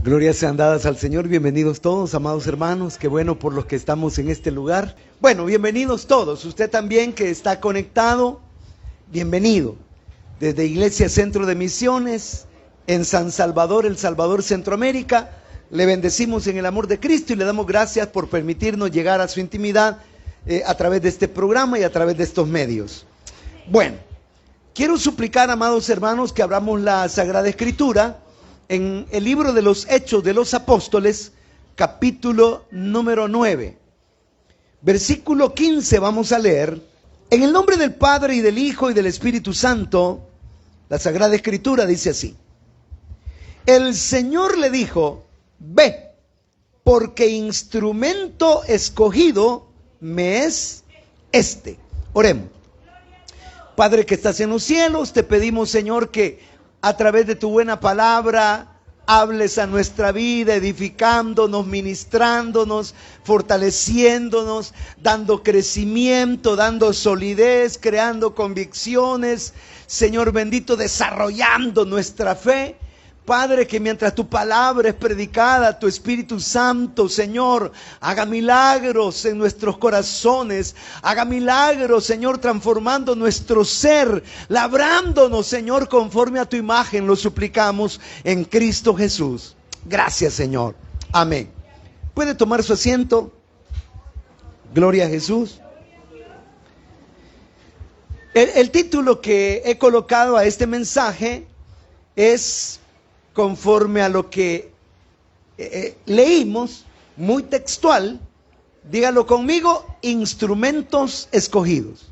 Glorias sean dadas al Señor. Bienvenidos todos, amados hermanos. Qué bueno por los que estamos en este lugar. Bueno, bienvenidos todos. Usted también que está conectado, bienvenido. Desde Iglesia Centro de Misiones, en San Salvador, El Salvador, Centroamérica, le bendecimos en el amor de Cristo y le damos gracias por permitirnos llegar a su intimidad a través de este programa y a través de estos medios. Bueno, quiero suplicar, amados hermanos, que abramos la Sagrada Escritura en el libro de los Hechos de los Apóstoles, capítulo número 9. Versículo 15 vamos a leer. En el nombre del Padre y del Hijo y del Espíritu Santo, la Sagrada Escritura dice así: el Señor le dijo: ve, porque instrumento escogido me es este. Oremos. Padre que estás en los cielos, te pedimos, Señor, que a través de tu buena palabra hables a nuestra vida, edificándonos, ministrándonos, fortaleciéndonos, dando crecimiento, dando solidez, creando convicciones, Señor bendito, desarrollando nuestra fe. Padre, que mientras tu palabra es predicada, tu Espíritu Santo, Señor, haga milagros en nuestros corazones, haga milagros, Señor, transformando nuestro ser, labrándonos, Señor, conforme a tu imagen, lo suplicamos en Cristo Jesús. Gracias, Señor. Amén. ¿Puede tomar su asiento? Gloria a Jesús. El título que he colocado a este mensaje es conforme a lo que leímos, muy textual. Dígalo conmigo: instrumentos escogidos.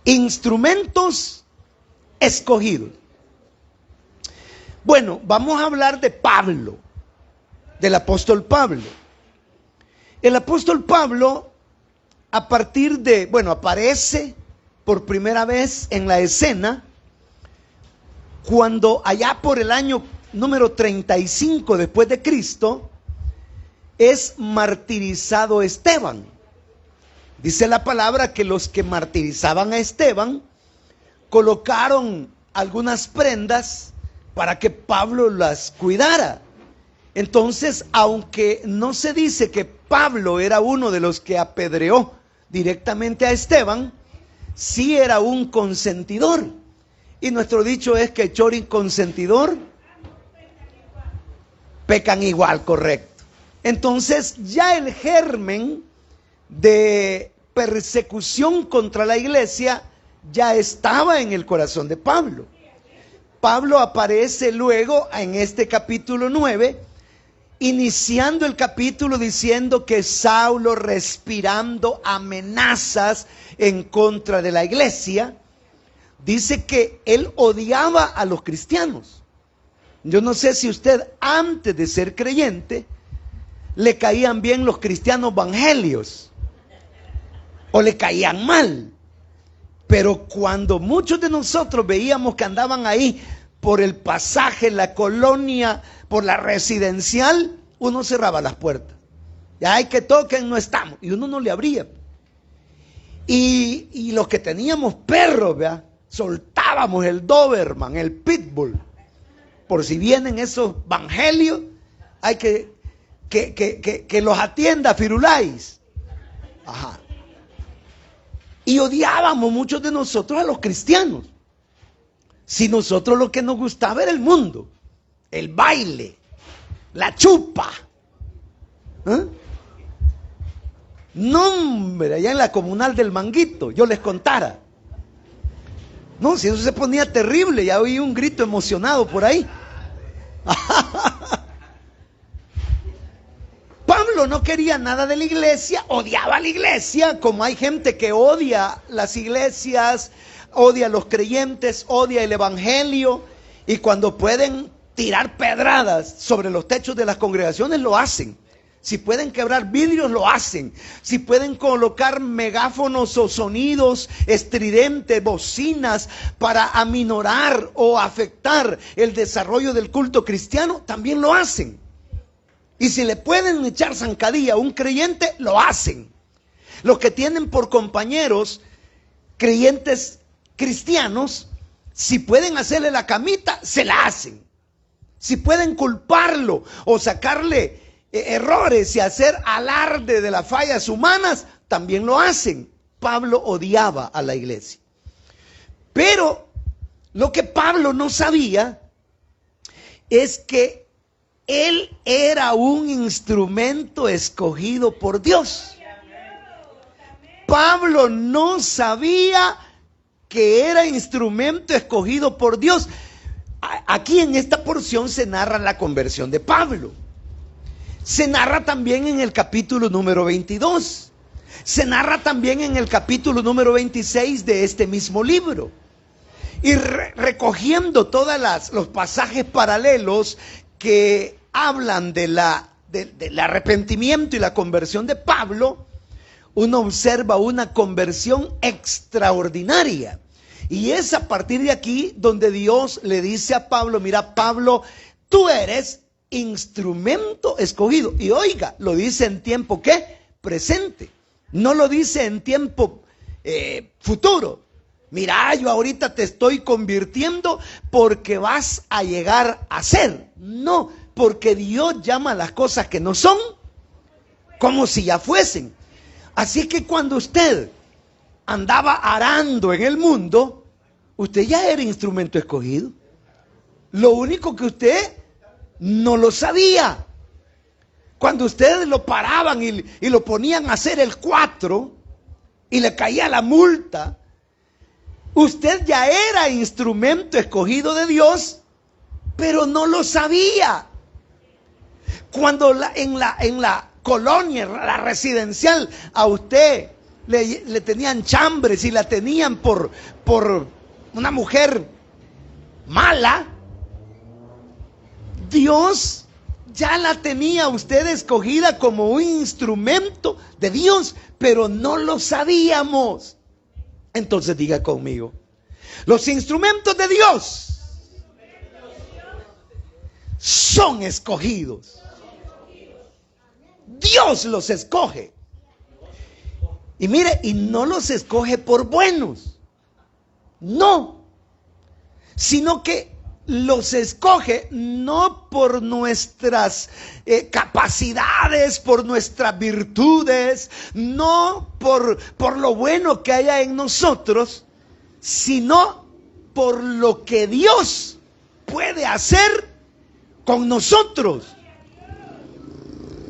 Instrumentos escogidos. Bueno, vamos a hablar de Pablo, del apóstol Pablo. El apóstol Pablo, aparece por primera vez en la escena cuando allá por el año número 35 después de Cristo es martirizado Esteban. Dice la palabra que los que martirizaban a Esteban colocaron algunas prendas para que Pablo las cuidara. Entonces, aunque no se dice que Pablo era uno de los que apedreó directamente a Esteban, sí era un consentidor. Y nuestro dicho es que chor y consentidor pecan igual, correcto. Entonces ya el germen de persecución contra la iglesia ya estaba en el corazón de Pablo. Pablo aparece luego en este capítulo 9, iniciando el capítulo diciendo que Saulo, respirando amenazas en contra de la iglesia, dice que él odiaba a los cristianos. Yo no sé si usted antes de ser creyente le caían bien los cristianos evangelios o le caían mal. Pero cuando muchos de nosotros veíamos que andaban ahí por el pasaje, la colonia, por la residencial, uno cerraba las puertas. Ya hay que toquen, no estamos. Y uno no le abría. Y los que teníamos perros, ¿verdad?, soltábamos el Doberman, el Pitbull. Por si vienen esos evangelios, hay que los atienda Firulais. Ajá. Y odiábamos muchos de nosotros a los cristianos. Si nosotros lo que nos gustaba era el mundo, el baile, la chupa. ¿Eh? No, hombre, allá en la comunal del Manguito, yo les contara. No, si eso se ponía terrible, ya oí un grito emocionado por ahí. Pablo no quería nada de la iglesia, odiaba a la iglesia, como hay gente que odia las iglesias, odia a los creyentes, odia el evangelio, y cuando pueden tirar pedradas sobre los techos de las congregaciones lo hacen. Si pueden quebrar vidrios, lo hacen. Si pueden colocar megáfonos o sonidos estridentes, bocinas, para aminorar o afectar el desarrollo del culto cristiano, también lo hacen. Y si le pueden echar zancadilla a un creyente, lo hacen. Los que tienen por compañeros creyentes cristianos, si pueden hacerle la camita, se la hacen. Si pueden culparlo o sacarle errores y hacer alarde de las fallas humanas, también lo hacen. Pablo odiaba a la iglesia. Pero lo que Pablo no sabía es que él era un instrumento escogido por Dios. Pablo no sabía que era instrumento escogido por Dios. Aquí en esta porción se narra la conversión de Pablo. Se narra también en el capítulo número 22. Se narra también en el capítulo número 26 de este mismo libro. Y recogiendo todos los pasajes paralelos que hablan del arrepentimiento y la conversión de Pablo, uno observa una conversión extraordinaria. Y es a partir de aquí donde Dios le dice a Pablo: mira, Pablo, tú eres instrumento escogido. Y oiga, lo dice en tiempo ¿qué? Presente. No lo dice en tiempo futuro. Mira, yo ahorita te estoy convirtiendo porque vas a llegar a ser. No, porque Dios llama las cosas que no son como si ya fuesen. Así que cuando usted andaba arando en el mundo, usted ya era instrumento escogido. Lo único que usted no lo sabía. Cuando ustedes lo paraban y lo ponían a hacer el 4 y le caía la multa, usted ya era instrumento escogido de Dios, pero no lo sabía. Cuando en la colonia, la residencial, a usted le tenían chambres y la tenían por una mujer mala, Dios ya la tenía usted escogida como un instrumento de Dios, pero no lo sabíamos. Entonces diga conmigo: los instrumentos de Dios son escogidos. Dios los escoge. Y mire, y no los escoge por buenos, no, sino que los escoge no por nuestras capacidades, por nuestras virtudes, no por lo bueno que haya en nosotros, sino por lo que Dios puede hacer con nosotros.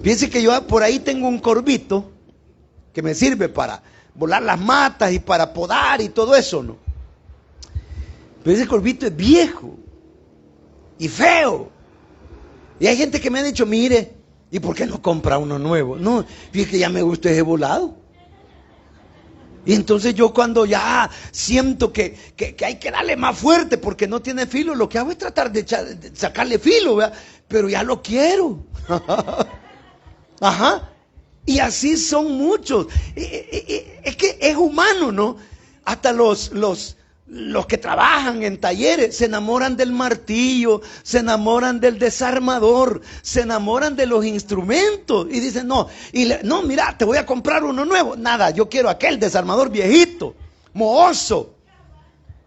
Fíjense que yo por ahí tengo un corbito que me sirve para volar las matas y para podar y todo eso, ¿no? Pero ese corbito es viejo y feo. Y hay gente que me ha dicho: mire, ¿y por qué no compra uno nuevo? No, fíjate que ya me gusta ese volado. Y entonces yo, cuando ya siento que hay que darle más fuerte porque no tiene filo, lo que hago es tratar de sacarle filo, ¿verdad? Pero ya lo quiero. Ajá. Y así son muchos. Es que es humano, ¿no? Hasta los que trabajan en talleres se enamoran del martillo, se enamoran del desarmador, se enamoran de los instrumentos y dicen: no, no, mira, te voy a comprar uno nuevo. Nada, yo quiero aquel desarmador viejito, mohoso.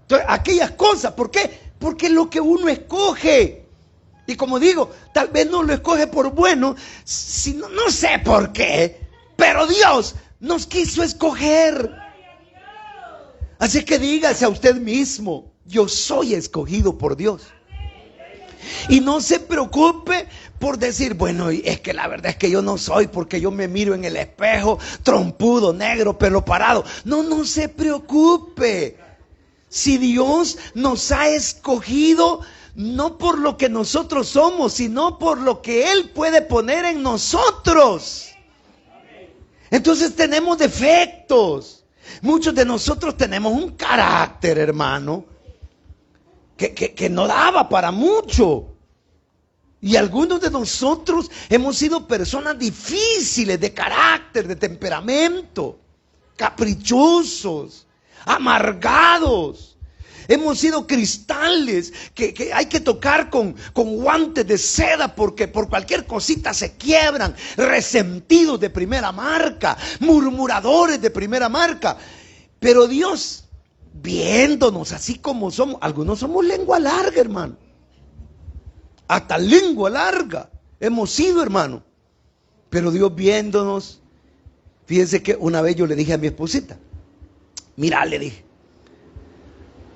Entonces, aquellas cosas, ¿por qué? Porque es lo que uno escoge. Y como digo, tal vez no lo escoge por bueno, sino, no sé por qué, pero Dios nos quiso escoger. Así que dígase a usted mismo: yo soy escogido por Dios. Y no se preocupe por decir: bueno, es que la verdad es que yo no soy, porque yo me miro en el espejo trompudo, negro, pelo parado. No se preocupe. Si Dios nos ha escogido, no por lo que nosotros somos, sino por lo que Él puede poner en nosotros. Entonces tenemos defectos. Muchos de nosotros tenemos un carácter, hermano, que no daba para mucho. Y algunos de nosotros hemos sido personas difíciles de carácter, de temperamento, caprichosos, amargados. Hemos sido cristales que hay que tocar con guantes de seda porque por cualquier cosita se quiebran. Resentidos de primera marca, murmuradores de primera marca. Pero Dios, viéndonos así como somos, algunos somos lengua larga, hermano. hasta lengua larga hemos sido, hermano. Pero Dios viéndonos, fíjense que una vez yo le dije a mi esposita, mira, le dije,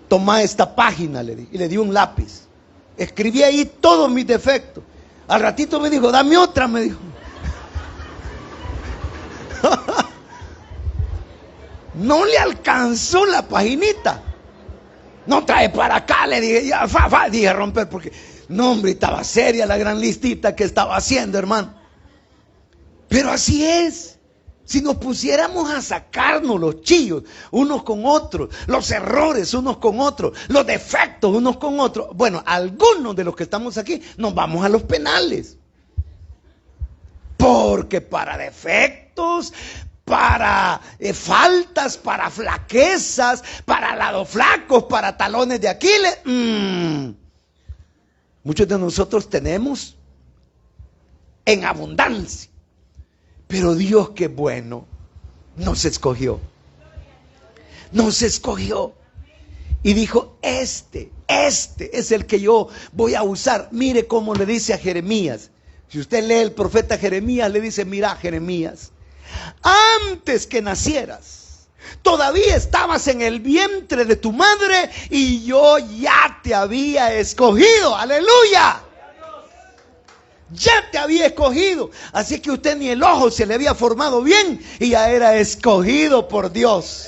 toma esta página, le dije, y le di un lápiz. Escribí ahí todos mis defectos. Al ratito me dijo, dame otra, me dijo. No le alcanzó la paginita. No trae para acá, le dije, ya, dije romper, porque no, hombre, estaba seria la gran listita que estaba haciendo, hermano. Pero así es. Si nos pusiéramos a sacarnos los chillos unos con otros, los errores unos con otros, los defectos unos con otros, bueno, algunos de los que estamos aquí nos vamos a los penales. Porque para defectos, para faltas, para flaquezas, para lados flacos, para talones de Aquiles, muchos de nosotros tenemos en abundancia. Pero Dios, qué bueno, nos escogió. Nos escogió. Y dijo, este es el que yo voy a usar. Mire cómo le dice a Jeremías. Si usted lee el profeta Jeremías, le dice, mira, Jeremías, antes que nacieras, todavía estabas en el vientre de tu madre y yo ya te había escogido. ¡Aleluya! Ya te había escogido. Así que usted ni el ojo se le había formado bien y ya era escogido por Dios.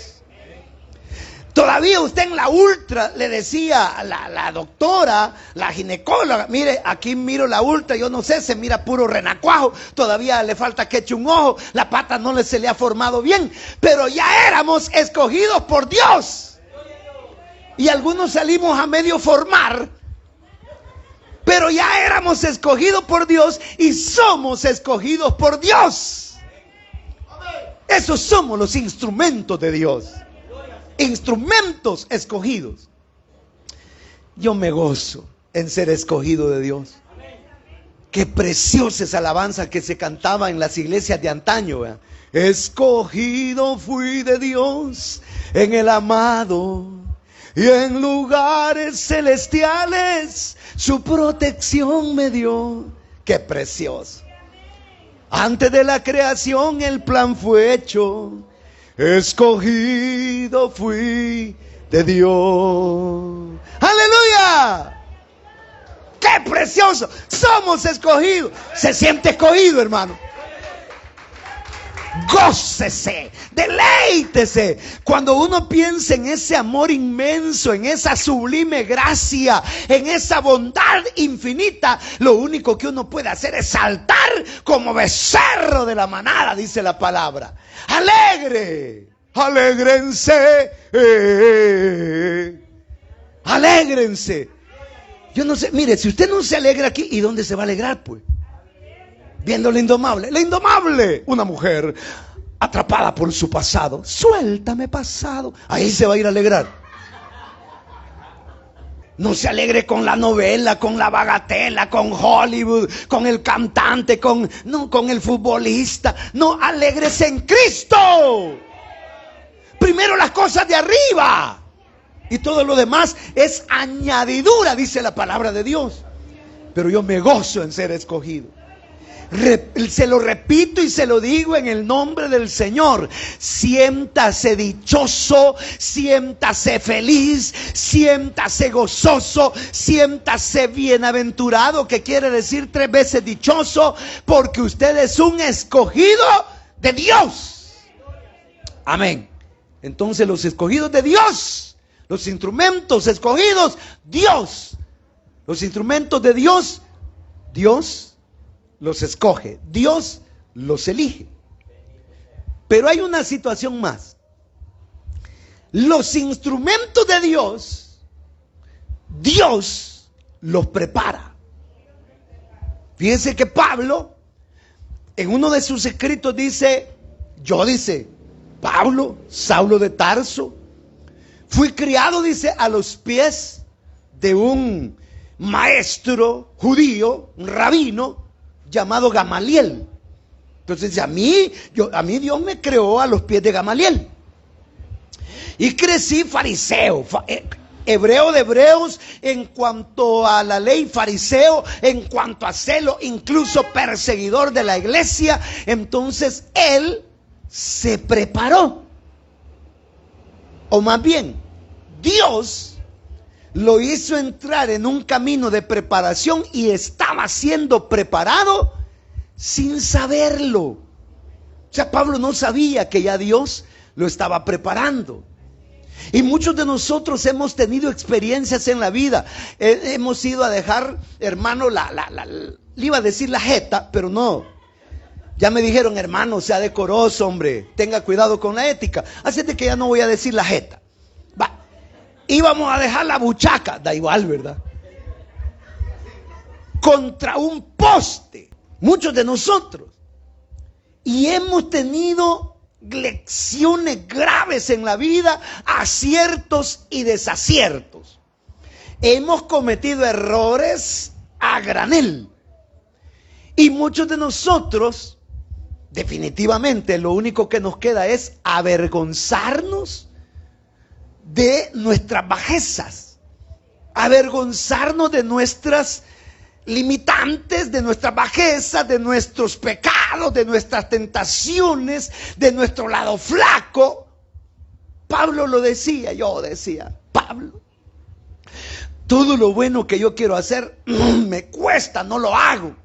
Todavía usted en la ultra le decía a la doctora, la ginecóloga, mire, aquí miro la ultra, yo no sé, se mira puro renacuajo, todavía le falta que eche un ojo, la pata no se le ha formado bien, pero ya éramos escogidos por Dios. Y algunos salimos a medio formar, pero ya éramos escogidos por Dios y somos escogidos por Dios. Esos somos los instrumentos de Dios. Instrumentos escogidos. Yo me gozo en ser escogido de Dios. Qué preciosa esa alabanza que se cantaba en las iglesias de antaño, ¿verdad? Escogido fui de Dios en el amado, y en lugares celestiales su protección me dio. Qué precioso. Antes de la creación el plan fue hecho. Escogido fui de Dios. ¡Aleluya! ¡Qué precioso! Somos escogidos. Se siente escogido, hermano. Gócese, deleítese. Cuando uno piensa en ese amor inmenso, en esa sublime gracia, en esa bondad infinita, lo único que uno puede hacer es saltar como becerro de la manada, dice la palabra. Alegre, alégrense, alégrense. Yo no sé, mire, si usted no se alegra aquí, ¿y dónde se va a alegrar, pues? Viendo la indomable. La indomable, una mujer atrapada por su pasado. Suéltame, pasado. Ahí se va a ir a alegrar. No se alegre con la novela, con la bagatela, con Hollywood, con el cantante, con el futbolista. No, alégrese en Cristo. Primero las cosas de arriba. Y todo lo demás es añadidura, dice la palabra de Dios. Pero yo me gozo en ser escogido. Se lo repito y se lo digo en el nombre del Señor. Siéntase dichoso, siéntase feliz, siéntase gozoso, siéntase bienaventurado, que quiere decir 3 veces dichoso, porque usted es un escogido de Dios. Amén. Entonces los escogidos de Dios, los instrumentos escogidos, Dios. Los instrumentos de Dios, Dios los escoge, Dios los elige. Pero hay una situación más. Los instrumentos de Dios, Dios los prepara. Fíjense que Pablo, en uno de sus escritos dice, Pablo, Saulo de Tarso, fui criado, dice, a los pies de un maestro judío, un rabino, llamado Gamaliel. Entonces a mí Dios me creó a los pies de Gamaliel. Y crecí fariseo. hebreo de hebreos, en cuanto a la ley, fariseo, en cuanto a celo, incluso perseguidor de la iglesia. Entonces él se preparó, o más bien Dios lo hizo entrar en un camino de preparación y estaba siendo preparado sin saberlo. O sea, Pablo no sabía que ya Dios lo estaba preparando. Y muchos de nosotros hemos tenido experiencias en la vida. Hemos ido a dejar, hermano, le iba a decir la jeta, pero no. Ya me dijeron, hermano, sea decoroso, hombre, tenga cuidado con la ética. Así de que ya no voy a decir la jeta. Va. Íbamos a dejar la buchaca, da igual, ¿verdad? Contra un poste, muchos de nosotros. Y hemos tenido lecciones graves en la vida, aciertos y desaciertos. Hemos cometido errores a granel. Y muchos de nosotros, definitivamente, lo único que nos queda es avergonzarnos de nuestras bajezas, avergonzarnos de nuestras limitantes, de nuestras bajezas, de nuestros pecados, de nuestras tentaciones, de nuestro lado flaco. Pablo lo decía, yo decía, Pablo, todo lo bueno que yo quiero hacer me cuesta, no lo hago.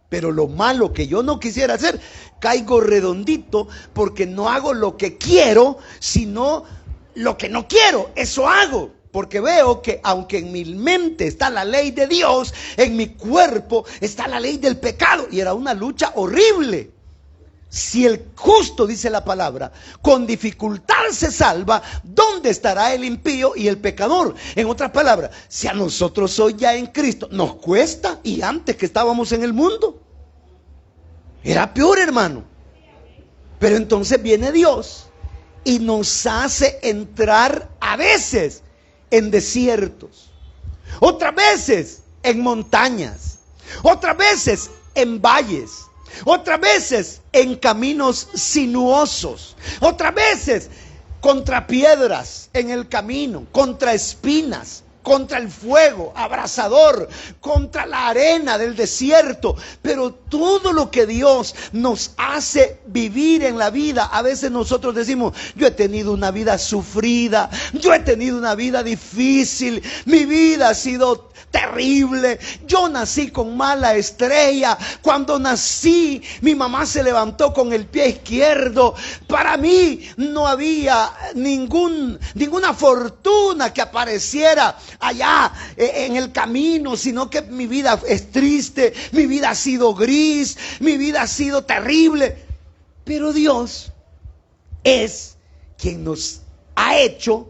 Pero lo malo que yo no quisiera hacer, caigo redondito porque no hago lo que quiero, sino lo que no quiero, eso hago. Porque veo que aunque en mi mente está la ley de Dios, en mi cuerpo está la ley del pecado. Y era una lucha horrible. Si el justo, dice la palabra, con dificultad se salva, ¿dónde estará el impío y el pecador? En otras palabras, si a nosotros hoy ya en Cristo nos cuesta, y antes que estábamos en el mundo, era peor, hermano. Pero entonces viene Dios y nos hace entrar a veces en desiertos, otras veces en montañas, otras veces en valles, otras veces en caminos sinuosos, otras veces contra piedras en el camino, contra espinas, contra el fuego abrasador, contra la arena del desierto. Pero todo lo que Dios nos hace vivir en la vida, a veces nosotros decimos, yo he tenido una vida sufrida, yo he tenido una vida difícil, mi vida ha sido terrible, yo nací con mala estrella, cuando nací mi mamá se levantó con el pie izquierdo, para mí no había ninguna fortuna que apareciera allá en el camino, sino que mi vida es triste, mi vida ha sido gris, mi vida ha sido terrible. Pero Dios es quien nos ha hecho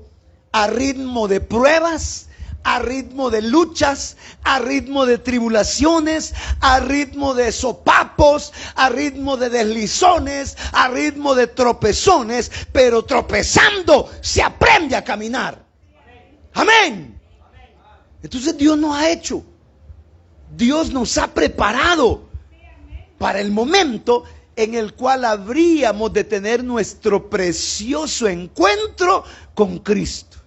a ritmo de pruebas, a ritmo de luchas, a ritmo de tribulaciones, a ritmo de sopapos, a ritmo de deslizones, a ritmo de tropezones, pero tropezando se aprende a caminar. Amén. Entonces Dios nos ha hecho, Dios nos ha preparado para el momento en el cual habríamos de tener nuestro precioso encuentro con Cristo.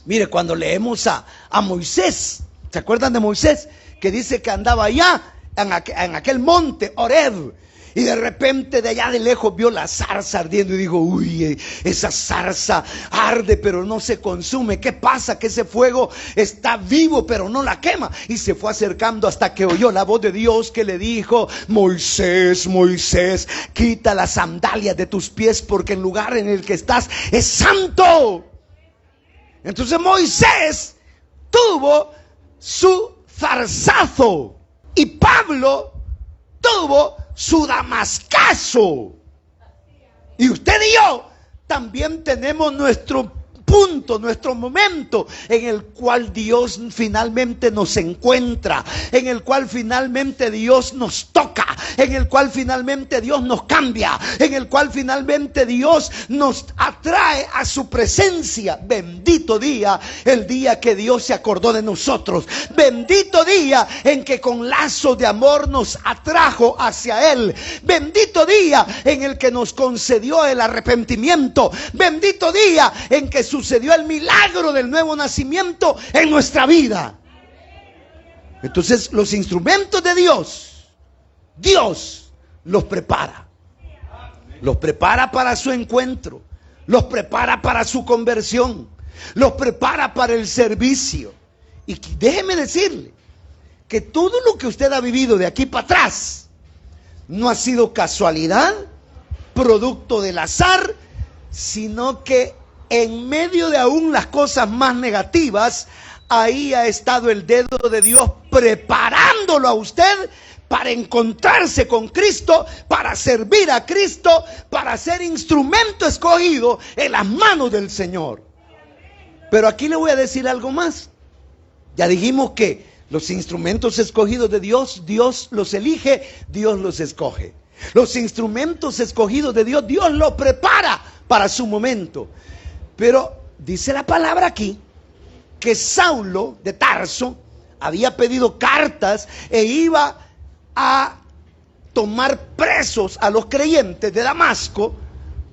Mire, cuando leemos a Moisés, ¿se acuerdan de Moisés? Que dice que andaba allá en aquel monte Horeb, y de repente de allá de lejos vio la zarza ardiendo y dijo, uy, esa zarza arde pero no se consume. ¿Qué pasa? Que ese fuego está vivo pero no la quema. Y se fue acercando hasta que oyó la voz de Dios que le dijo, Moisés, Moisés, quita las sandalias de tus pies porque el lugar en el que estás es santo. Entonces Moisés tuvo su zarzazo y Pablo tuvo su damascazo. Y usted y yo también tenemos nuestro punto, nuestro momento en el cual Dios finalmente nos encuentra, en el cual finalmente Dios nos toca. toca, en el cual finalmente Dios nos cambia, en el cual finalmente Dios nos atrae a su presencia. Bendito día, el día que Dios se acordó de nosotros. Bendito día en que con lazos de amor nos atrajo hacia Él. Bendito día en el que nos concedió el arrepentimiento. Bendito día en que sucedió el milagro del nuevo nacimiento en nuestra vida. Entonces, los instrumentos de Dios, Dios los prepara. Los prepara para su encuentro. Los prepara para su conversión. Los prepara para el servicio. Y déjeme decirle que todo lo que usted ha vivido de aquí para atrás no ha sido casualidad, producto del azar, sino que en medio de aún las cosas más negativas, ahí ha estado el dedo de Dios preparándolo a usted para encontrarse con Cristo, para servir a Cristo, para ser instrumento escogido en las manos del Señor. Pero aquí le voy a decir algo más. Ya dijimos que los instrumentos escogidos de Dios, Dios los elige, Dios los escoge. Los instrumentos escogidos de Dios, Dios los prepara para su momento. Pero dice la palabra aquí que Saulo de Tarso había pedido cartas e iba a tomar presos a los creyentes de Damasco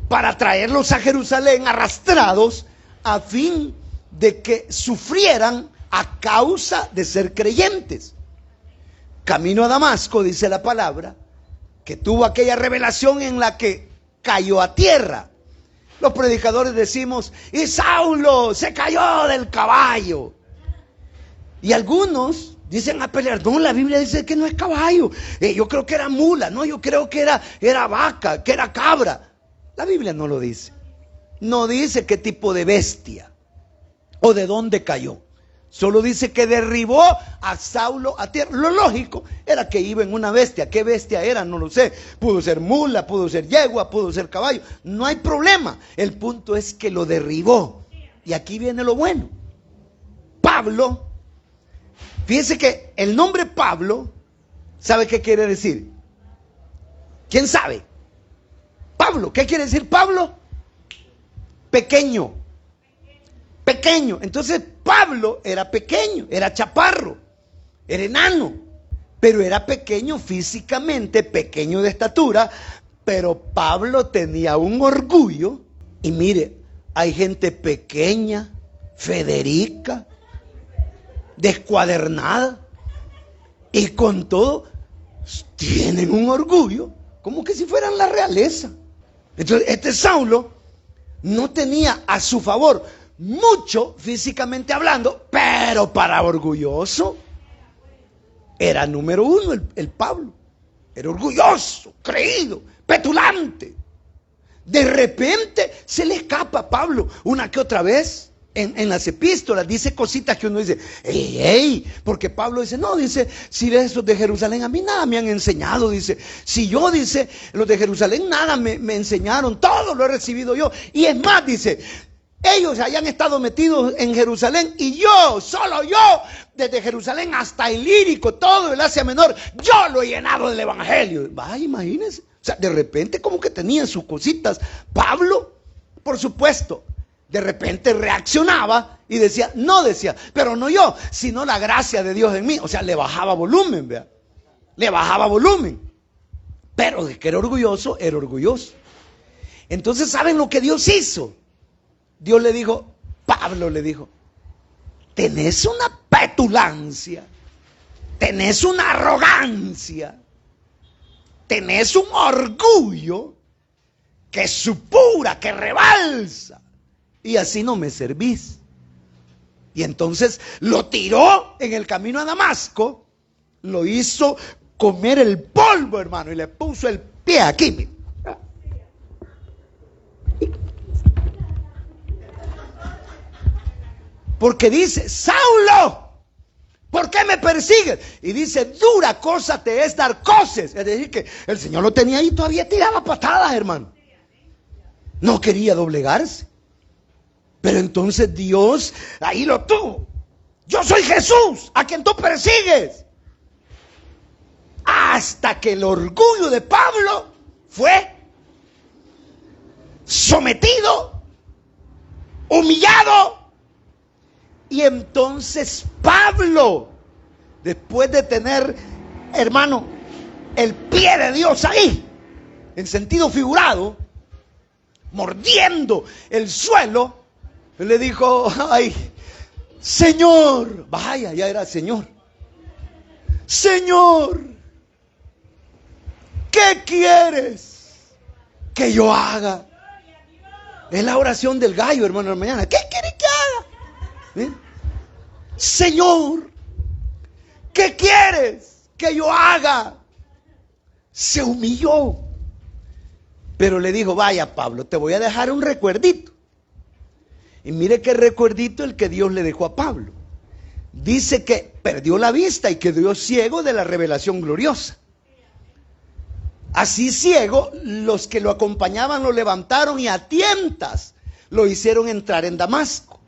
para traerlos a Jerusalén arrastrados a fin de que sufrieran a causa de ser creyentes. Camino a Damasco, dice la palabra, que tuvo aquella revelación en la que cayó a tierra. Los predicadores decimos, y Saulo se cayó del caballo. Y algunos dicen a pelear, no, la Biblia dice que no es caballo. Yo creo que era mula, no, yo creo que era vaca, que era cabra. La Biblia no lo dice. No dice qué tipo de bestia o de dónde cayó. Solo dice que derribó a Saulo a tierra. Lo lógico era que iba en una bestia. ¿Qué bestia era? No lo sé. Pudo ser mula, pudo ser yegua, pudo ser caballo. No hay problema. El punto es que lo derribó. Y aquí viene lo bueno. Pablo, fíjense que el nombre Pablo, ¿sabe qué quiere decir? ¿Quién sabe? Pablo, ¿qué quiere decir Pablo? Pequeño. Pequeño. Entonces Pablo era pequeño, era chaparro, era enano, pero era pequeño físicamente, pequeño de estatura, pero Pablo tenía un orgullo. Y mire, hay gente pequeña, Federica, descuadernada, y con todo tienen un orgullo, como que si fueran la realeza. Entonces este Saulo no tenía a su favor mucho físicamente hablando, pero para orgulloso era número uno el Pablo. Era orgulloso, creído, petulante. De repente se le escapa a Pablo una que otra vez en las epístolas, dice cositas que uno dice, ey, porque Pablo dice, no, dice, si esos de Jerusalén a mí nada me han enseñado, dice, si yo, dice, los de Jerusalén nada me enseñaron, todo lo he recibido yo. Y es más, dice, ellos hayan estado metidos en Jerusalén y yo, solo yo, desde Jerusalén hasta Ilírico, todo el Asia Menor, yo lo he llenado del evangelio. Vaya, imagínense. O sea, de repente como que tenían sus cositas. Pablo, por supuesto, de repente reaccionaba y decía, pero no yo, sino la gracia de Dios en mí. O sea, le bajaba volumen, vea. Le bajaba volumen. Pero de que era orgulloso, era orgulloso. Entonces, ¿saben lo que Dios hizo? Dios le dijo, Pablo le dijo, tenés una petulancia, tenés una arrogancia, tenés un orgullo que supura, que rebalsa, y así no me servís. Y entonces lo tiró en el camino a Damasco, lo hizo comer el polvo, hermano, y le puso el pie aquí. Porque dice, Saulo, ¿por qué me persigues? Y dice, dura cosa te es dar coces. Es decir, que el Señor lo tenía ahí, todavía tiraba patadas, hermano. No quería doblegarse. Pero entonces Dios ahí lo tuvo. Yo soy Jesús, a quien tú persigues. hasta que el orgullo de Pablo fue sometido, humillado. Y entonces Pablo, después de tener, hermano, el pie de Dios ahí, en sentido figurado, mordiendo el suelo, él le dijo: ay, Señor, vaya, ya era Señor. Señor, ¿qué quieres que yo haga? Es la oración del gallo, hermano, de la mañana. ¿Qué quieres que haga? ¿Eh? Señor, ¿qué quieres que yo haga? Se humilló. Pero le dijo: vaya, Pablo, te voy a dejar un recuerdito. Y mire qué recuerdito el que Dios le dejó a Pablo. Dice que perdió la vista y quedó ciego de la revelación gloriosa. Así ciego, los que lo acompañaban lo levantaron y a tientas lo hicieron entrar en Damasco.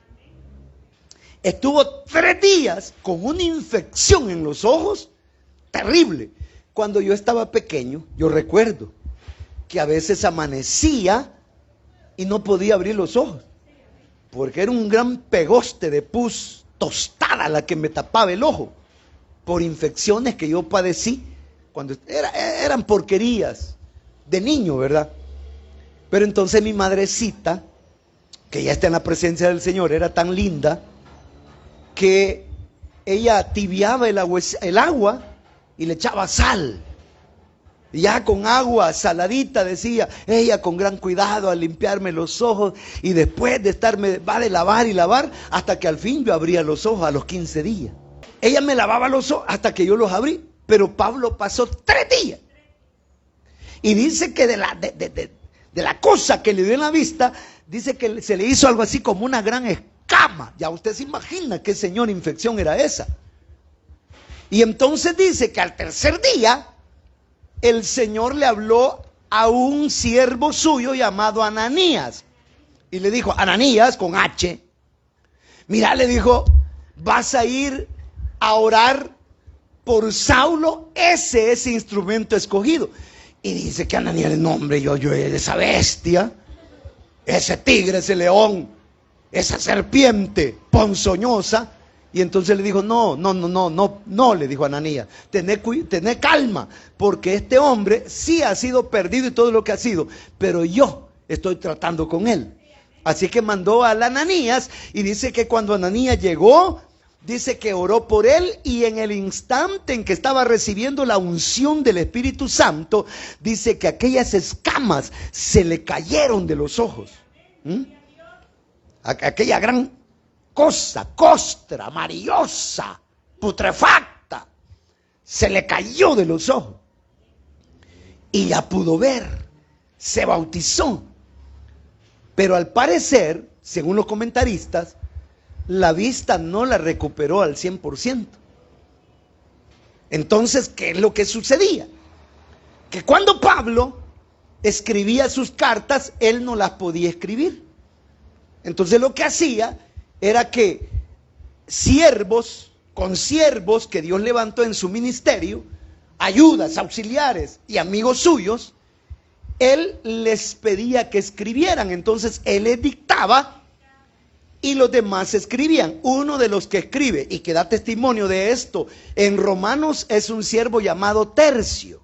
Estuvo 3 días con una infección en los ojos terrible. Cuando yo estaba pequeño, yo recuerdo que a veces amanecía y no podía abrir los ojos, porque era un gran pegoste de pus tostada la que me tapaba el ojo, por infecciones que yo padecí cuando eran porquerías de niño, ¿verdad? Pero entonces mi madrecita, que ya está en la presencia del Señor, era tan linda que ella tibiaba el agua y le echaba sal. Y ya con agua saladita, decía ella, con gran cuidado a limpiarme los ojos, y después de estarme, va de lavar y lavar, hasta que al fin yo abría los ojos a los 15 días. Ella me lavaba los ojos hasta que yo los abrí, pero Pablo pasó 3 días. Y dice que de la cosa que le dio en la vista, dice que se le hizo algo así como una gran escama. Ya usted se imagina qué señor infección era esa. Y entonces dice que al 3er día, el Señor le habló a un siervo suyo llamado Ananías. Y le dijo: Ananías, con H. Mira, le dijo, vas a ir a orar por Saulo. Ese es instrumento escogido. Y dice que Ananías, no hombre, yo esa bestia, ese tigre, ese león, esa serpiente ponzoñosa. Y entonces le dijo: no, le dijo Ananías, tené calma, porque este hombre sí ha sido perdido y todo lo que ha sido, pero yo estoy tratando con él. Así que mandó a Ananías, y dice que cuando Ananías llegó, dice que oró por él, y en el instante en que estaba recibiendo la unción del Espíritu Santo, dice que aquellas escamas se le cayeron de los ojos. Aquella gran cosa, costra, amarillosa, putrefacta, se le cayó de los ojos. Y ya pudo ver, se bautizó. Pero al parecer, según los comentaristas, la vista no la recuperó al 100%. Entonces, ¿qué es lo que sucedía? Que cuando Pablo escribía sus cartas, él no las podía escribir. Entonces lo que hacía era que consiervos que Dios levantó en su ministerio, ayudas, auxiliares y amigos suyos, él les pedía que escribieran. Entonces él les dictaba y los demás escribían. Uno de los que escribe y que da testimonio de esto en Romanos es un siervo llamado Tercio.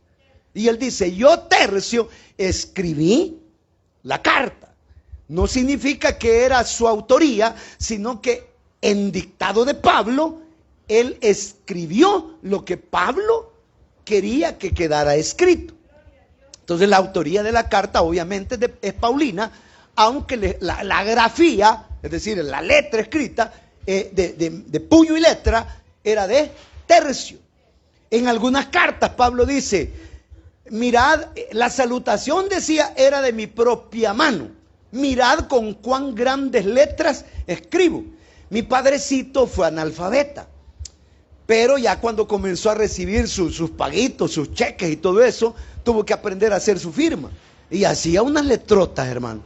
Y él dice: yo, Tercio, escribí la carta. No significa que era su autoría, sino que en dictado de Pablo, él escribió lo que Pablo quería que quedara escrito. Entonces la autoría de la carta obviamente es Paulina, aunque la grafía, es decir, la letra escrita de puño y letra, era de Tercio. En algunas cartas Pablo dice: mirad, la salutación, decía, era de mi propia mano. Mirad con cuán grandes letras escribo. Mi padrecito fue analfabeta, pero ya cuando comenzó a recibir sus paguitos, sus cheques y todo eso, tuvo que aprender a hacer su firma. Y hacía unas letrotas, hermano,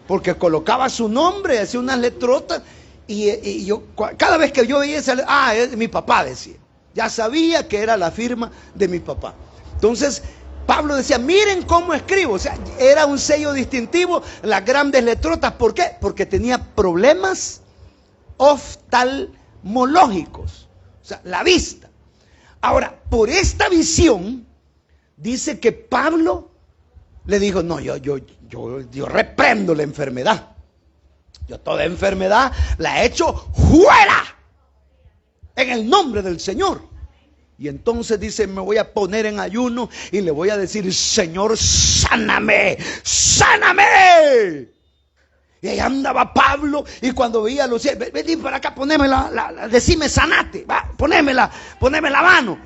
porque colocaba su nombre, hacía unas letrotas. Y yo, cada vez que yo veía esa, es mi papá, decía. Ya sabía que era la firma de mi papá. Entonces Pablo decía, miren cómo escribo. O sea, era un sello distintivo, las grandes letrotas. ¿Por qué? Porque tenía problemas oftalmológicos, o sea, la vista. Ahora, por esta visión, dice que Pablo le dijo, no, yo reprendo la enfermedad. Yo toda enfermedad la he hecho fuera, en el nombre del Señor. Y entonces dice, me voy a poner en ayuno y le voy a decir, Señor, sáname, sáname. Y ahí andaba Pablo, y cuando veía a los cielos, vení para acá, poneme decime sanate, va, poneme la mano.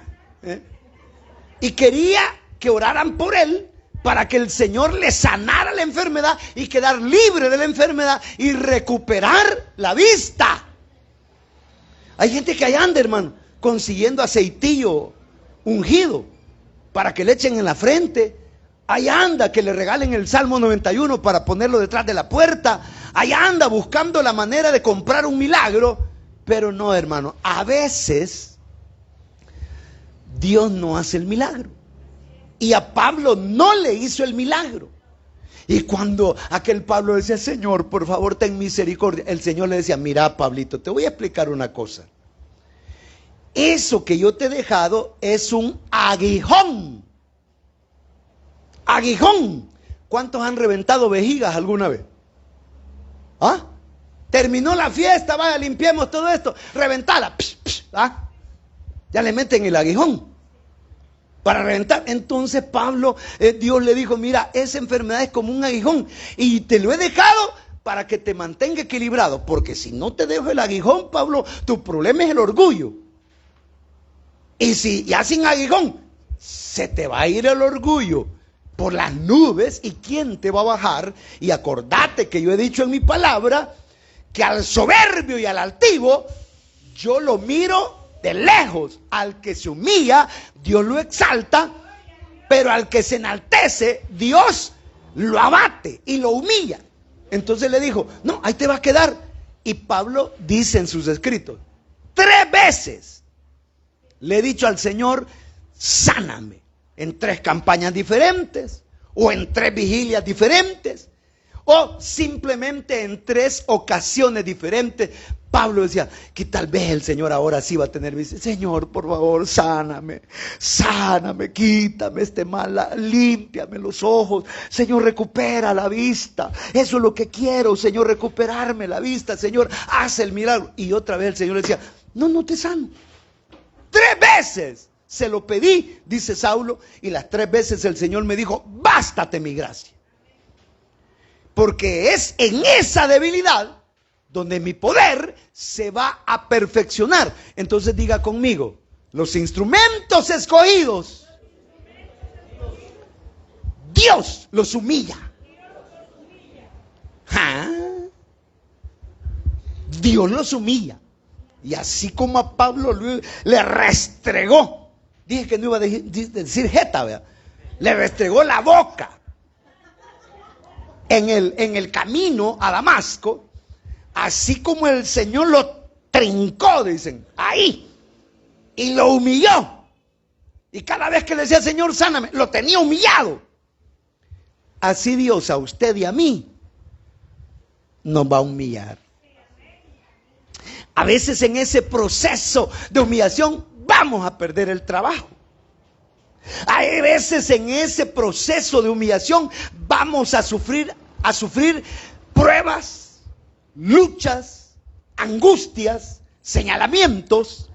Y quería que oraran por él, para que el Señor le sanara la enfermedad y quedar libre de la enfermedad y recuperar la vista. Hay gente que ahí anda, hermano, consiguiendo aceitillo ungido para que le echen en la frente. Ahí anda que le regalen el Salmo 91 para ponerlo detrás de la puerta. Ahí anda buscando la manera de comprar un milagro. Pero no, hermano, a veces Dios no hace el milagro. Y a Pablo no le hizo el milagro. Y cuando aquel Pablo decía, Señor, por favor, ten misericordia, el Señor le decía, mira, Pablito, te voy a explicar una cosa. Eso que yo te he dejado es un aguijón. Aguijón. ¿Cuántos han reventado vejigas alguna vez? ¿Ah? Terminó la fiesta, vaya, limpiemos todo esto, reventada. ¿Ah? Ya le meten el aguijón para reventar. Entonces Pablo, Dios le dijo, mira, esa enfermedad es como un aguijón y te lo he dejado para que te mantenga equilibrado, porque si no te dejo el aguijón, Pablo, tu problema es el orgullo. Y si ya sin aguijón, se te va a ir el orgullo por las nubes, ¿y quién te va a bajar? Y acordate que yo he dicho en mi palabra, que al soberbio y al altivo, yo lo miro de lejos. Al que se humilla, Dios lo exalta, pero al que se enaltece, Dios lo abate y lo humilla. Entonces le dijo, no, ahí te va a quedar. Y Pablo dice en sus escritos, 3 veces le he dicho al Señor, sáname, en 3 campañas diferentes, o en 3 vigilias diferentes, o simplemente en 3 ocasiones diferentes. Pablo decía que tal vez el Señor ahora sí va a tener, dice, Señor, por favor, sáname, sáname, quítame este mal, límpiame los ojos, Señor, recupera la vista, eso es lo que quiero, Señor, recuperarme la vista, Señor, haz el milagro. Y otra vez el Señor le decía, no te sano. 3 veces se lo pedí, dice Saulo, y las 3 veces el Señor me dijo, bástate mi gracia. Porque es en esa debilidad donde mi poder se va a perfeccionar. Entonces diga conmigo, los instrumentos escogidos, Dios los humilla. ¿Ah? Dios los humilla. Y así como a Pablo le restregó, dije que no iba a decir jeta, ¿verdad? Le restregó la boca en el camino a Damasco, así como el Señor lo trincó, dicen, ahí, y lo humilló. Y cada vez que le decía, Señor, sáname, lo tenía humillado. Así Dios a usted y a mí nos va a humillar. A veces en ese proceso de humillación vamos a perder el trabajo. Hay veces en ese proceso de humillación vamos a sufrir pruebas, luchas, angustias, señalamientos,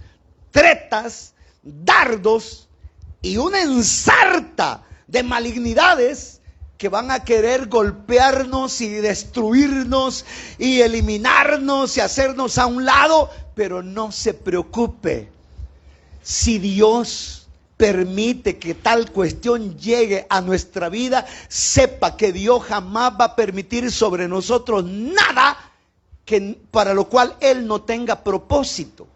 tretas, dardos y una ensarta de malignidades que van a querer golpearnos y destruirnos y eliminarnos y hacernos a un lado. Pero no se preocupe, si Dios permite que tal cuestión llegue a nuestra vida, sepa que Dios jamás va a permitir sobre nosotros nada para lo cual Él no tenga propósito.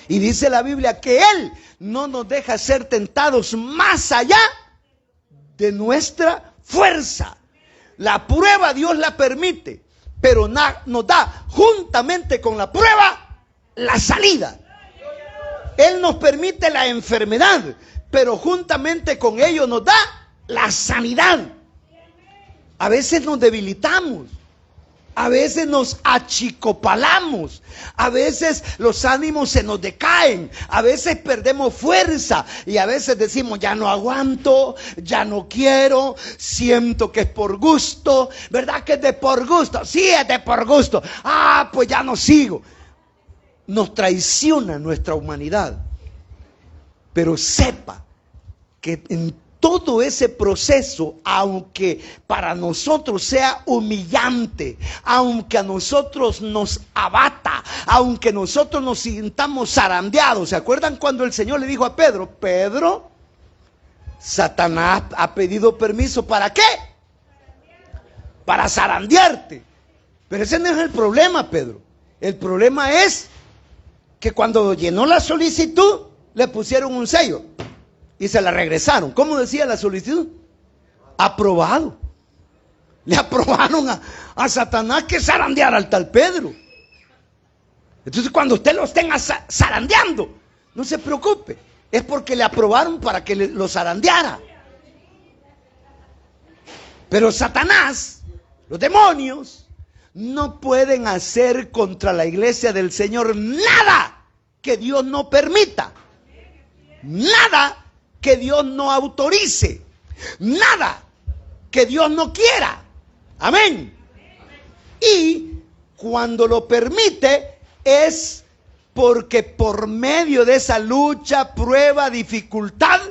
Y dice la Biblia que Él no nos deja ser tentados más allá de nuestra fuerza. La prueba Dios la permite, pero nos da juntamente con la prueba la salida. Él nos permite la enfermedad, pero juntamente con ello nos da la sanidad. A veces nos debilitamos, a veces nos achicopalamos, a veces los ánimos se nos decaen, a veces perdemos fuerza y a veces decimos ya no aguanto, ya no quiero, siento que es por gusto. ¿Verdad que es de por gusto? Sí, es de por gusto. Ah, pues ya no sigo. Nos traiciona nuestra humanidad. Pero sepa que en todo ese proceso, aunque para nosotros sea humillante, aunque a nosotros nos abata, aunque nosotros nos sintamos zarandeados. ¿Se acuerdan cuando el Señor le dijo a Pedro: Pedro, Satanás ha pedido permiso, ¿para qué? Para zarandearte. Pero ese no es el problema, Pedro. El problema es que cuando llenó la solicitud, le pusieron un sello y se la regresaron. ¿Cómo decía la solicitud? Aprobado. Le aprobaron a Satanás que zarandeara al tal Pedro. Entonces, cuando usted lo estén zarandeando, no se preocupe, es porque le aprobaron para que lo zarandeara. Pero Satanás, los demonios, no pueden hacer contra la iglesia del Señor nada que Dios no permita, nada que Dios no autorice, nada que Dios no quiera. Amén. Y cuando lo permite es porque por medio de esa lucha, prueba, dificultad,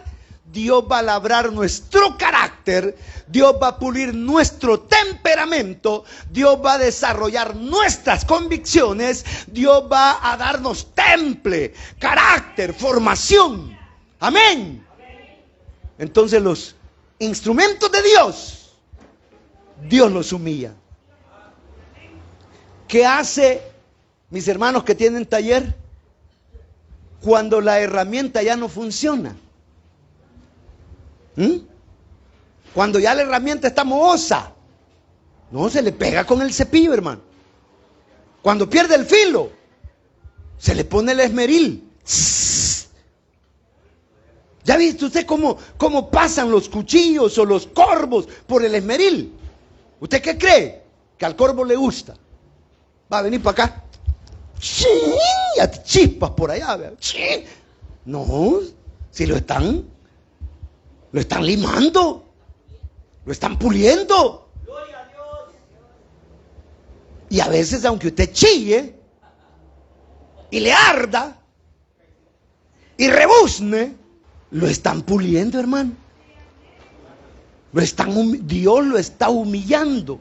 Dios va a labrar nuestro carácter, Dios va a pulir nuestro temperamento, Dios va a desarrollar nuestras convicciones, Dios va a darnos temple, carácter, formación. Amén. Entonces los instrumentos de Dios, Dios los humilla. ¿Qué hace, mis hermanos que tienen taller, cuando la herramienta ya no funciona? Cuando ya la herramienta está mohosa, no, se le pega con el cepillo, hermano. Cuando pierde el filo, se le pone el esmeril. ¿Ya viste usted cómo pasan los cuchillos o los corvos por el esmeril? ¿Usted qué cree? Que al corvo le gusta. Va a venir para acá. Ya te chispas por allá. No, si lo están limando, lo están puliendo. Y a veces, aunque usted chille y le arda y rebuzne, lo están puliendo, hermano. Dios lo está humillando.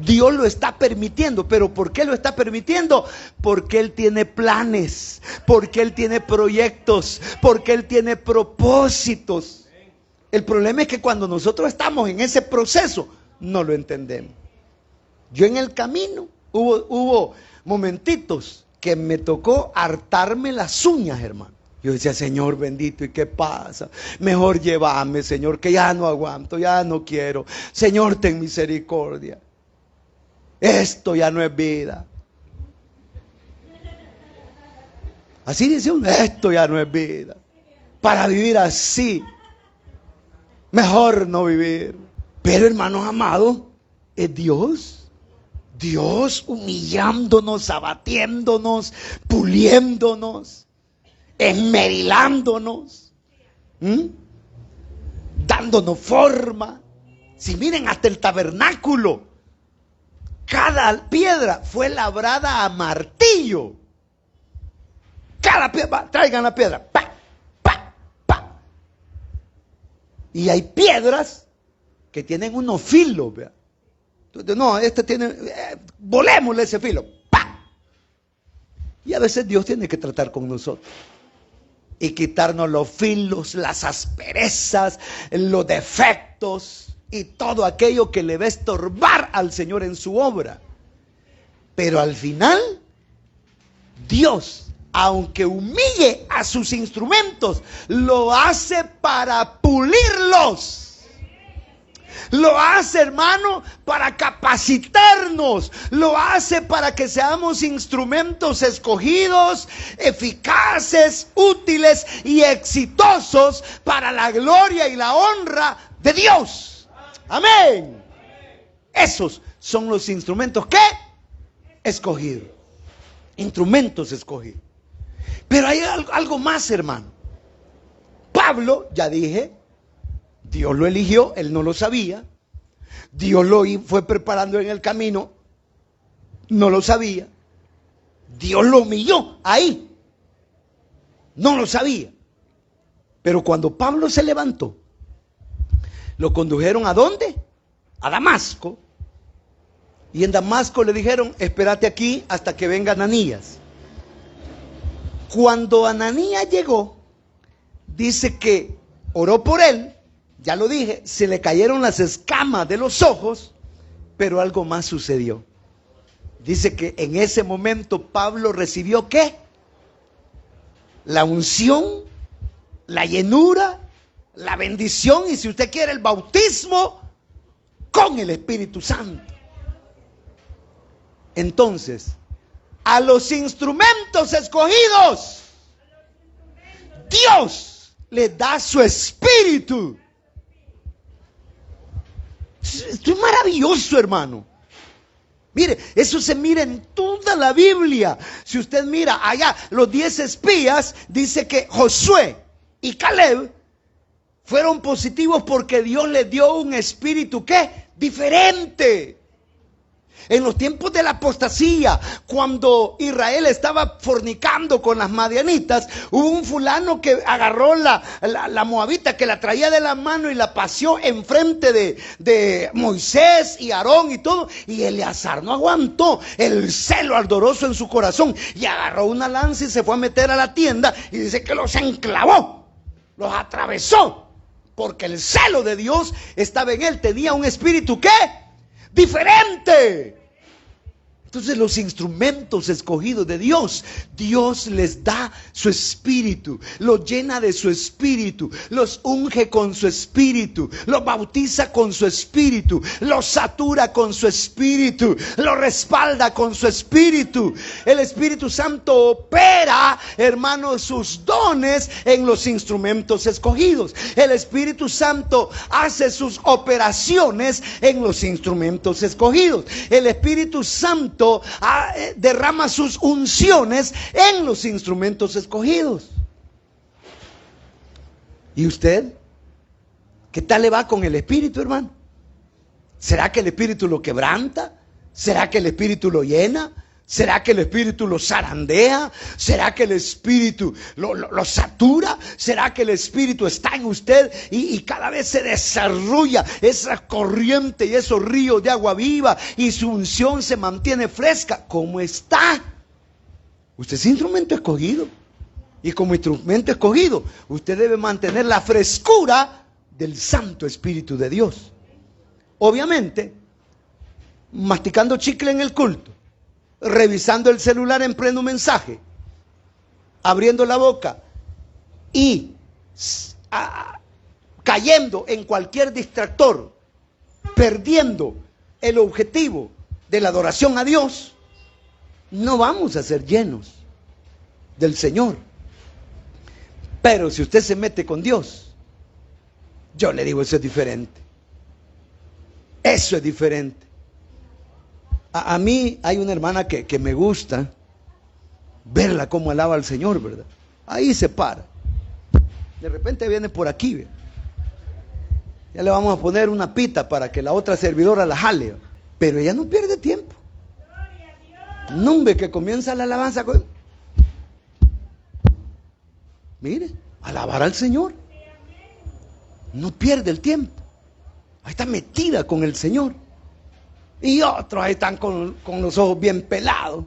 Dios lo está permitiendo. ¿Pero por qué lo está permitiendo? Porque Él tiene planes, porque Él tiene proyectos, porque Él tiene propósitos. El problema es que cuando nosotros estamos en ese proceso, no lo entendemos. Yo en el camino, hubo momentitos que me tocó hartarme las uñas, hermano. Yo decía: Señor bendito, ¿y qué pasa? Mejor llévame, Señor, que ya no aguanto, ya no quiero. Señor, ten misericordia. Esto ya no es vida. Así dice uno: esto ya no es vida. Para vivir así, mejor no vivir. Pero, hermanos amados, es Dios. Dios humillándonos, abatiéndonos, puliéndonos, esmerilándonos, dándonos forma. Si miren, hasta el tabernáculo, cada piedra fue labrada a martillo. Cada piedra, traigan la piedra, pa, pa, pa. Y hay piedras que tienen unos filos, ¿vea? Entonces, no, este tiene, volémosle ese filo, pa. Y a veces Dios tiene que tratar con nosotros y quitarnos los filos, las asperezas, los defectos y todo aquello que le va a estorbar al Señor en su obra. Pero al final, Dios, aunque humille a sus instrumentos, lo hace para pulirlos, Lo hace, hermano, para capacitarnos. Lo hace para que seamos instrumentos escogidos, eficaces, útiles y exitosos para la gloria y la honra de Dios. Amén. Esos son los instrumentos que escogidos. Instrumentos escogidos. Pero hay algo más, hermano. Pablo, ya dije, Dios lo eligió, él no lo sabía. Dios lo fue preparando en el camino, no lo sabía. Dios lo humilló ahí, no lo sabía. Pero cuando Pablo se levantó, lo condujeron ¿a dónde? A Damasco. Y en Damasco le dijeron: espérate aquí hasta que venga Ananías. Cuando Ananías llegó, dice que oró por él. Ya lo dije, se le cayeron las escamas de los ojos, pero algo más sucedió. Dice que en ese momento Pablo recibió ¿qué? La unción, la llenura, la bendición y, si usted quiere, el bautismo con el Espíritu Santo. Entonces, a los instrumentos escogidos, Dios les da su espíritu. Esto es maravilloso, hermano. Mire, eso se mira en toda la Biblia. Si usted mira allá, los 10 espías, dice que Josué y Caleb fueron positivos porque Dios les dio un espíritu, ¿qué? Diferente. En los tiempos de la apostasía, cuando Israel estaba fornicando con las madianitas, hubo un fulano que agarró la moabita, que la traía de la mano y la paseó enfrente de Moisés y Aarón y todo. Y Eleazar no aguantó el celo ardoroso en su corazón y agarró una lanza y se fue a meter a la tienda, y dice que los enclavó, los atravesó, porque el celo de Dios estaba en él. Tenía un espíritu, ¿qué? Diferente. Entonces, los instrumentos escogidos de Dios, Dios les da su espíritu, los llena de su espíritu, los unge con su espíritu, los bautiza con su espíritu, los satura con su espíritu, los respalda con su espíritu. El Espíritu Santo opera, hermanos, sus dones en los instrumentos escogidos. El Espíritu Santo hace sus operaciones en los instrumentos escogidos. El Espíritu Santo derrama sus unciones en los instrumentos escogidos. ¿Y usted? ¿Qué tal le va con el Espíritu, hermano? ¿Será que el Espíritu lo quebranta? ¿Será que el Espíritu lo llena? ¿Será que el Espíritu lo zarandea? ¿Será que el Espíritu lo satura? ¿Será que el Espíritu está en usted y cada vez se desarrolla esa corriente y esos ríos de agua viva y su unción se mantiene fresca? ¿Cómo está? Usted es instrumento escogido. Y como instrumento escogido, usted debe mantener la frescura del Santo Espíritu de Dios. Obviamente, masticando chicle en el culto, revisando el celular en pleno mensaje, abriendo la boca y cayendo en cualquier distractor, perdiendo el objetivo de la adoración a Dios, no vamos a ser llenos del Señor. Pero si usted se mete con Dios, yo le digo, eso es diferente. Eso es diferente. A mí hay una hermana que me gusta verla cómo alaba al Señor, ¿verdad? Ahí se para. De repente viene por aquí, ¿verdad? Ya le vamos a poner una pita para que la otra servidora la jale, ¿verdad? Pero ella no pierde tiempo. No, ve que comienza la alabanza con... Mire, alabar al Señor. No pierde el tiempo. Ahí está metida con el Señor. Y otros ahí están con los ojos bien pelados.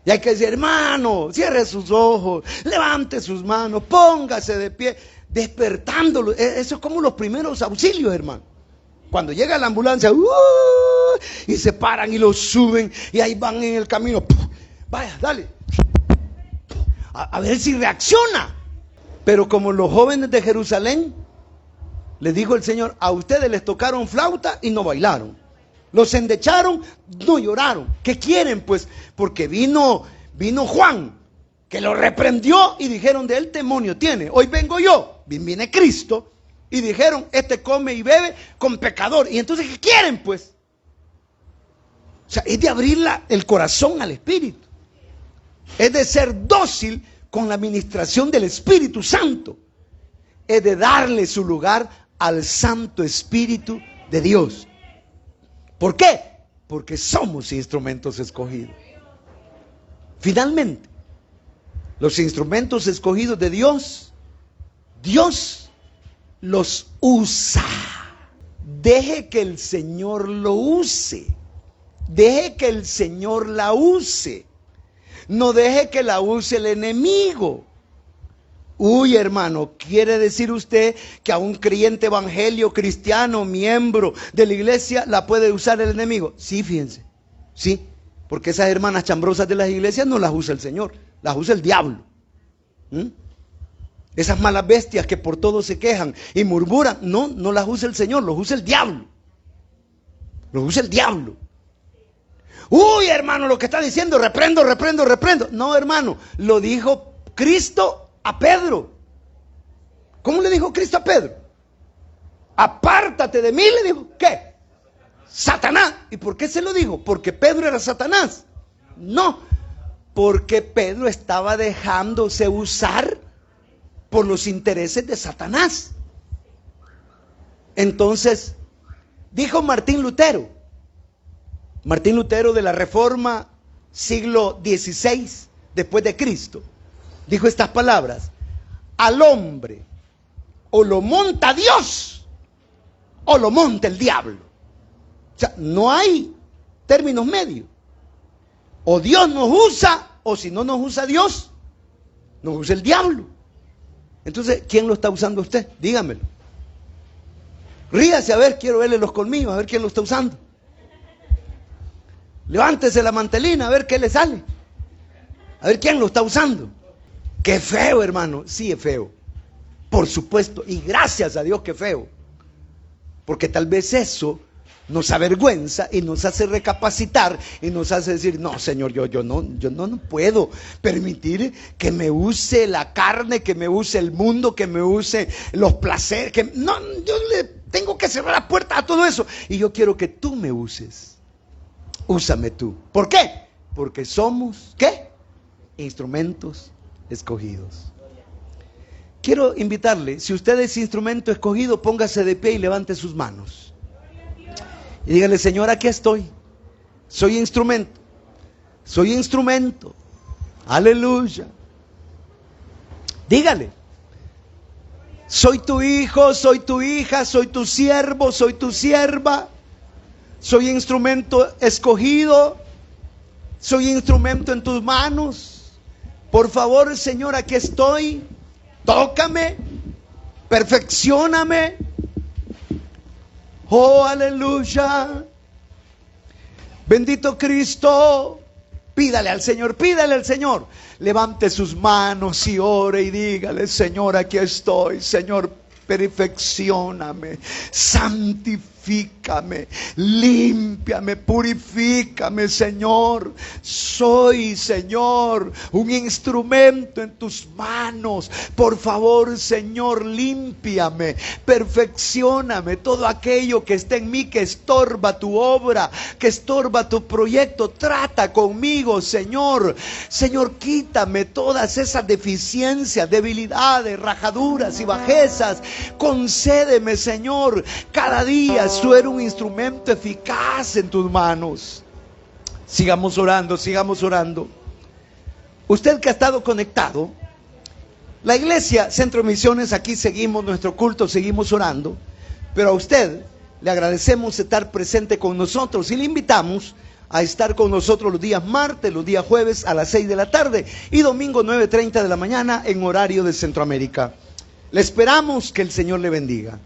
Y hay que decir, hermano, cierre sus ojos, levante sus manos, póngase de pie, despertándolo. Eso es como los primeros auxilios, hermano. Cuando llega la ambulancia, y se paran y lo suben, y ahí van en el camino. Vaya, dale. A ver si reacciona. Pero como los jóvenes de Jerusalén, Le dijo el Señor, a ustedes les tocaron flauta y no bailaron. Los endecharon, no lloraron. ¿Qué quieren? Pues porque vino Juan, que lo reprendió y dijeron, de él demonio tiene. Hoy vengo yo, viene Cristo, y dijeron, este come y bebe con pecador. Y entonces, ¿qué quieren? Pues, o sea, es de abrir el corazón al Espíritu. Es de ser dócil con la administración del Espíritu Santo. Es de darle su lugar al Santo Espíritu de Dios. ¿Por qué? Porque somos instrumentos escogidos. Finalmente, los instrumentos escogidos de Dios, Dios los usa. Deje que el Señor lo use. Deje que el Señor la use. No deje que la use el enemigo. Uy, hermano, ¿quiere decir usted que a un creyente evangelio cristiano, miembro de la iglesia, la puede usar el enemigo? Sí, fíjense. Sí, porque esas hermanas chambrosas de las iglesias no las usa el Señor, las usa el diablo. Esas malas bestias que por todo se quejan y murmuran, no las usa el Señor, los usa el diablo. Los usa el diablo. Uy, hermano, lo que está diciendo, reprendo. No, hermano, lo dijo Cristo a Pedro. ¿Cómo le dijo Cristo a Pedro? Apártate de mí, le dijo. ¿Qué? Satanás. ¿Y por qué se lo dijo? ¿Porque Pedro era Satanás? No, porque Pedro estaba dejándose usar por los intereses de Satanás. Entonces, dijo Martín Lutero de la Reforma, siglo XVI después de Cristo, dijo estas palabras: al hombre o lo monta Dios o lo monta el diablo. O sea, no hay términos medios. O Dios nos usa, o si no nos usa Dios, nos usa el diablo. Entonces, ¿quién lo está usando usted? Dígamelo. Ríase, a ver, quiero verle los colmillos, a ver quién lo está usando. Levántese la mantelina, a ver qué le sale. A ver quién lo está usando. Qué feo, hermano. Sí, es feo. Por supuesto. Y gracias a Dios que feo. Porque tal vez eso nos avergüenza y nos hace recapacitar y nos hace decir, no, Señor, yo no puedo permitir que me use la carne, que me use el mundo, que me use los placeres. No, yo le tengo que cerrar la puerta a todo eso. Y yo quiero que tú me uses. Úsame tú. ¿Por qué? Porque somos, ¿qué? Instrumentos escogidos. Quiero invitarle, si usted es instrumento escogido, póngase de pie y levante sus manos. Y dígale, Señor, aquí estoy. Soy instrumento. Soy instrumento. Aleluya. Dígale. Soy tu hijo, soy tu hija, soy tu siervo, soy tu sierva. Soy instrumento escogido. Soy instrumento en tus manos. Por favor, Señor, aquí estoy. Tócame. Perfeccióname. Oh, aleluya. Bendito Cristo. Pídale al Señor, pídale al Señor. Levante sus manos y ore y dígale, Señor, aquí estoy. Señor, perfeccióname, santifícame, límpiame, purifícame, Señor. Soy, Señor, un instrumento en tus manos. Por favor, Señor, límpiame, perfeccióname todo aquello que esté en mí que estorba tu obra, que estorba tu proyecto. Trata conmigo, Señor. Señor, quítame todas esas deficiencias, debilidades, rajaduras y bajezas. Concédeme, Señor, cada día ser un instrumento eficaz en tus manos. Sigamos orando, sigamos orando. Usted que ha estado conectado, la iglesia Centro de Misiones, aquí seguimos nuestro culto, seguimos orando, pero a usted le agradecemos estar presente con nosotros y le invitamos a estar con nosotros los días martes, los días jueves a las 6 de la tarde y domingo 9:30 de la mañana en horario de Centroamérica. Le esperamos, que el Señor le bendiga.